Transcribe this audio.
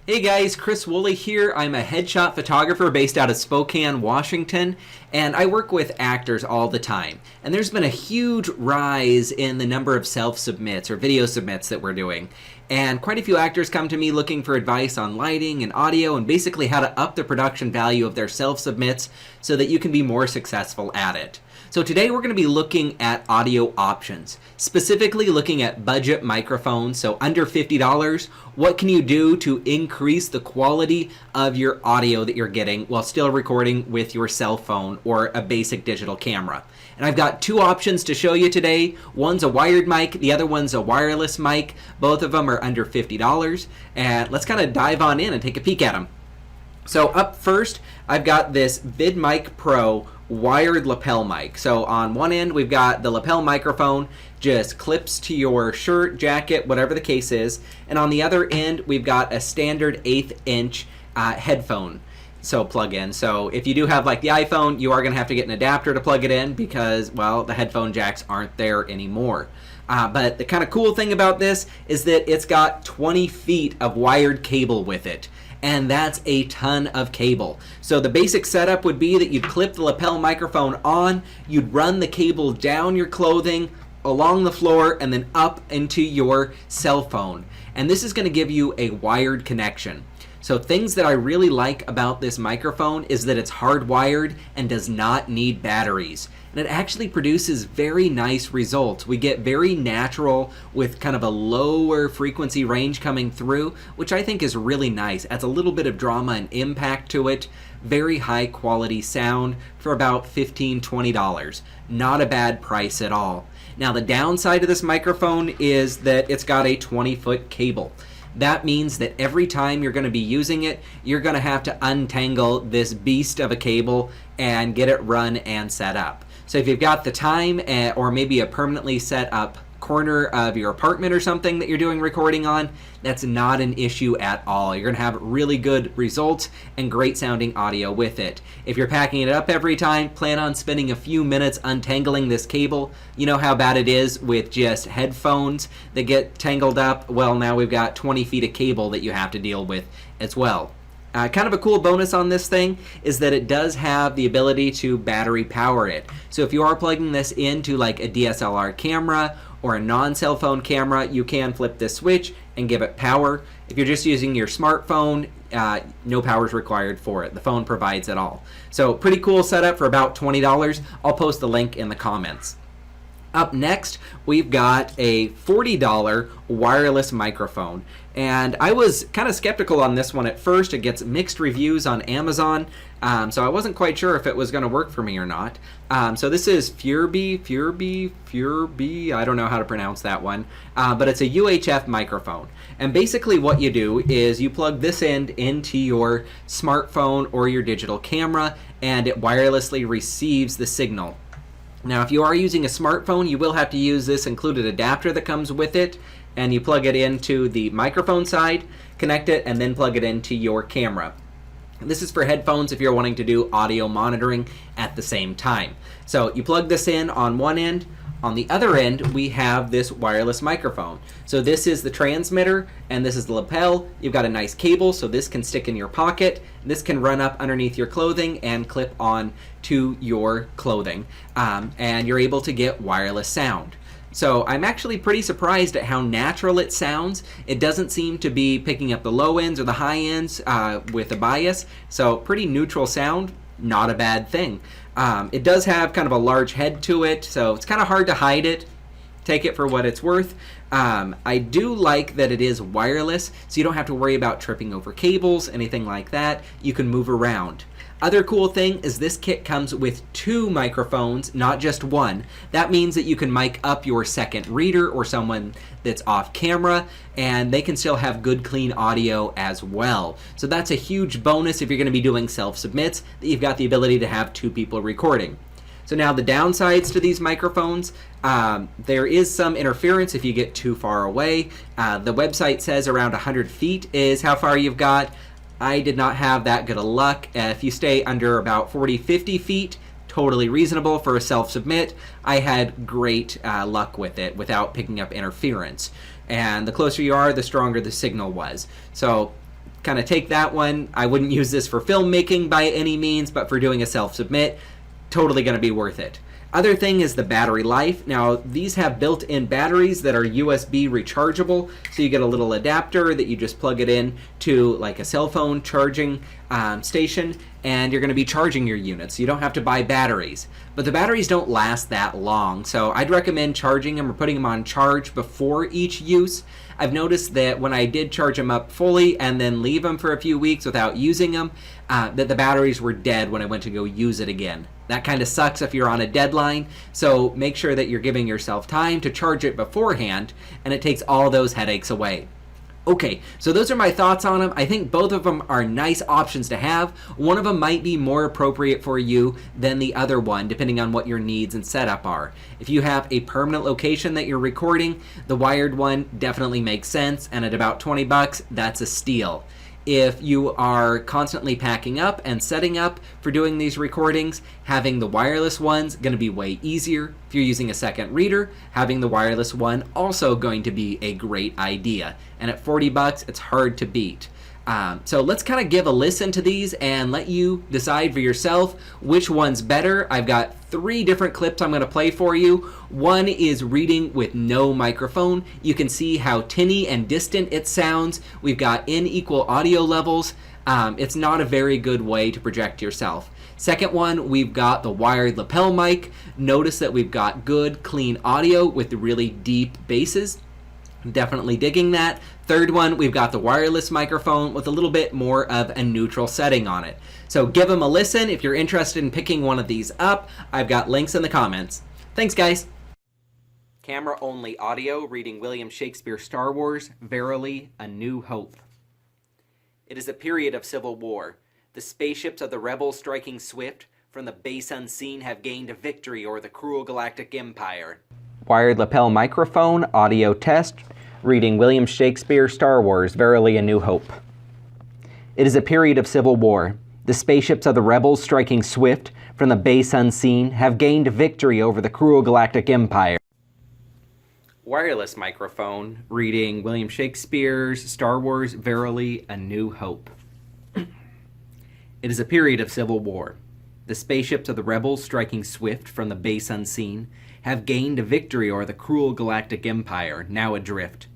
Hey guys, Chris Woolley here. I'm a headshot photographer based out of Spokane, Washington, and I work with actors all the time. And there's been a huge rise in the number of self-submits or video submits that we're doing. And quite a few actors come to me looking for advice on lighting and audio and basically how to up the production value of their self-submits so that you can be more successful at it. So today we're going to be looking at audio options, specifically looking at budget microphones, so under $50. What can you do to increase the quality of your audio that you're getting while still recording with your cell phone or a basic digital camera? And I've got two options to show you today. One's a wired mic, the other one's a wireless mic. Both of them are under $50. And let's kind of dive on in and take a peek at them. So up first, I've got this VidMic Pro wired lapel mic. So on one end, we've got the lapel microphone, just clips to your shirt, jacket, whatever the case is. And on the other end, we've got a standard 1/8 inch headphone. So plug in. So if you do have like the iPhone, you are going to have to get an adapter to plug it in because, well, the headphone jacks aren't there anymore. But the kind of cool thing about this is that it's got 20 feet of wired cable with it. And that's a ton of cable. So the basic setup would be that you'd clip the lapel microphone on, you'd run the cable down your clothing, along the floor, and then up into your cell phone. And this is going to give you a wired connection. So things that I really like about this microphone is that it's hardwired and does not need batteries. And it actually produces very nice results. We get very natural with kind of a lower frequency range coming through, which I think is really nice. Adds a little bit of drama and impact to it. Very high quality sound for about $15, $20. Not a bad price at all. Now the downside of this microphone is that it's got a 20-foot cable. That means that every time you're going to be using it, you're going to have to untangle this beast of a cable and get it run and set up. So if you've got the time or maybe a permanently set up corner of your apartment or something that you're doing recording on, that's not an issue at all. You're going to have really good results and great sounding audio with it. If you're packing it up every time, plan on spending a few minutes untangling this cable. You know how bad it is with just headphones that get tangled up? Well, now we've got 20 feet of cable that you have to deal with as well. Kind of a cool bonus on this thing is that it does have the ability to battery power it. So if you are plugging this into like a DSLR camera or a non-cell phone camera, you can flip this switch and give it power. If you're just using your smartphone, no power is required for it. The phone provides it all. So pretty cool setup for about $20. I'll post the link in the comments. Up next, we've got a $40 wireless microphone. And I was kind of skeptical on this one at first. It gets mixed reviews on Amazon, so I wasn't quite sure if it was going to work for me or not. So this is Furby, I don't know how to pronounce that one, but it's a UHF microphone. And basically what you do is you plug this end into your smartphone or your digital camera, and it wirelessly receives the signal. Now, if you are using a smartphone, you will have to use this included adapter that comes with it, and you plug it into the microphone side, connect it, and then plug it into your camera. This is for headphones if you're wanting to do audio monitoring at the same time. So you plug this in on one end. On the other end, we have this wireless microphone. So this is the transmitter, and this is the lapel. You've got a nice cable, so this can stick in your pocket. This can run up underneath your clothing and clip on to your clothing, and you're able to get wireless sound. So I'm actually pretty surprised at how natural it sounds. It doesn't seem to be picking up the low ends or the high ends with a bias, so pretty neutral sound, not a bad thing. It does have kind of a large head to it, so it's kind of hard to hide it. Take it for what it's worth. I do like that it is wireless, so you don't have to worry about tripping over cables, anything like that. You can move around. Other cool thing is this kit comes with 2 microphones, not just one. That means that you can mic up your second reader or someone that's off camera, and they can still have good clean audio as well. So that's a huge bonus if you're going to be doing self-submits, that you've got the ability to have 2 people recording. So now the downsides to these microphones, there is some interference if you get too far away. The website says around 100 feet is how far you've got. I did not have that good of luck. If you stay under about 40, 50 feet, totally reasonable for a self-submit. I had great luck with it without picking up interference. And the closer you are, the stronger the signal was. So kind of take that one. I wouldn't use this for filmmaking by any means, but for doing a self-submit, totally going to be worth it. Other thing is the battery life. Now, these have built-in batteries that are USB rechargeable, so you get a little adapter that you just plug it in to like a cell phone charging station, and you're going to be charging your units. You don't have to buy batteries. But the batteries don't last that long, so I'd recommend charging them or putting them on charge before each use. I've noticed that when I did charge them up fully and then leave them for a few weeks without using them, that the batteries were dead when I went to go use it again. That kind of sucks if you're on a deadline, so make sure that you're giving yourself time to charge it beforehand, and it takes all those headaches away. Okay, so those are my thoughts on them. I think both of them are nice options to have. One of them might be more appropriate for you than the other one, depending on what your needs and setup are. If you have a permanent location that you're recording, the wired one definitely makes sense, and at about $20, that's a steal. If you are constantly packing up and setting up for doing these recordings, having the wireless one's going to be way easier. If you're using a second reader, having the wireless one also going to be a great idea. And at $40, it's hard to beat. So let's kind of give a listen to these and let you decide for yourself which one's better. I've got 3 different clips I'm going to play for you. One is reading with no microphone. You can see how tinny and distant it sounds. We've got unequal audio levels. It's not a very good way to project yourself. Second one, we've got the wired lapel mic. Notice that we've got good, clean audio with the really deep basses. Definitely digging that. Third one, we've got the wireless microphone with a little bit more of a neutral setting on it. So give them a listen if you're interested in picking one of these up. I've got links in the comments. Thanks, guys. Camera-only audio reading William Shakespeare Star Wars, Verily a New Hope. It is a period of civil war. The spaceships of the rebels striking swift from the base unseen have gained a victory o'er the cruel galactic empire. Wired lapel microphone, audio test, reading William Shakespeare Star Wars, Verily a New Hope. It is a period of civil war. The spaceships of the rebels striking swift from the base unseen have gained a victory over the cruel galactic empire. Wireless microphone, reading William Shakespeare's Star Wars, Verily a New Hope. It is a period of civil war. The spaceships of the rebels striking swift from the base unseen have gained a victory o'er the cruel galactic empire, now adrift.